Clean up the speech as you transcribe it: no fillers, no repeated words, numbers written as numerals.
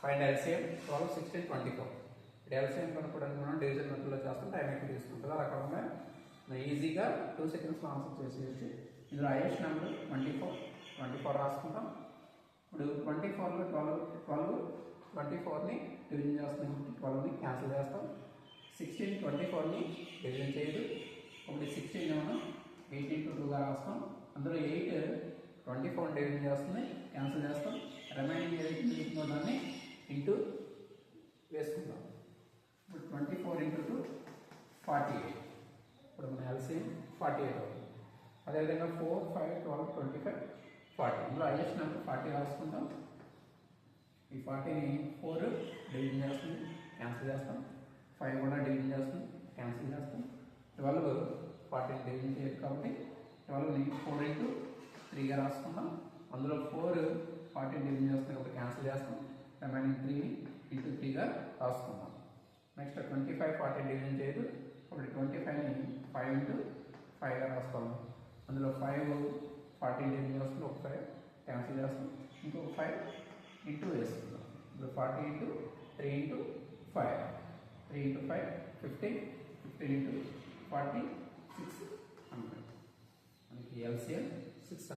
Find LCM 12, 16, 24. ఇప్పుడు LCM కనుక్కోవడానికి మనం డివిజన్ మెథడ్లో చేస్తాం, టైం ఎక్కువ తీసుకుంటుంది. అలా కాకుండా ఈజీగా 2 సెకండ్స్లో ఆన్సర్ చేసేసి ఇందులో హైయెస్ట్ నెంబర్ 24 రాసుకుంటాం. ఇప్పుడు 24లో 24ని డివిజన్ చేస్తాం, 12ని క్యాన్సిల్ చేస్తాం. 16 24ని డివిజన్ చేయదు. ఒకటి 16 మనం 8 into 2గా రాస్తాం. అందులో 8 24 డివిజన్ చేస్తుంది, క్యాన్సిల్ చేస్తాం. రిమైనింగ్ ఏదైతే మిగులుతుందో దాన్ని ఇంటూ వేసుకుందాం. ఇప్పుడు 24 into 2 48. ఇప్పుడు మన ఎల్సిఎం 48 అవుతుంది. అదేవిధంగా 4, 5, 12, 25, 40. ఇందులో హైయెస్ట్ నెంబర్ 40 రాసుకుంటాం. ఈ 40ని 4 డివిజన్ చేస్తుంది, క్యాన్సిల్ చేస్తాం. 5 కూడా డివిజన్ చేస్తుంది, క్యాన్సిల్ చేస్తాం. 12 40ని డివిజన్ చేయదు కాబట్టి 12ని 4 into 3గా రాసుకుందాం. అందులో 4 40ని డివిజన్ చేస్తుంది కాబట్టి క్యాన్సిల్ చేస్తాం. రిమైనింగ్ 3ని into 3గా రాసుకుందాం. నెక్స్ట్ 25 40 డివిజన్ చేయదు కాబట్టి 25ని 5 into 5గా రాసుకోవాలి. అందులో 5 40 డివిజన్ చేస్తుంది, ఒక 5 క్యాన్సిల్ చేస్తాం. ఇంకొక 5 into వేసుకుందాం. ఇప్పుడు 40 into 3 into 5, 3 into 5 15, 15 into 40 600. మనకి ఎల్సిఎం 600.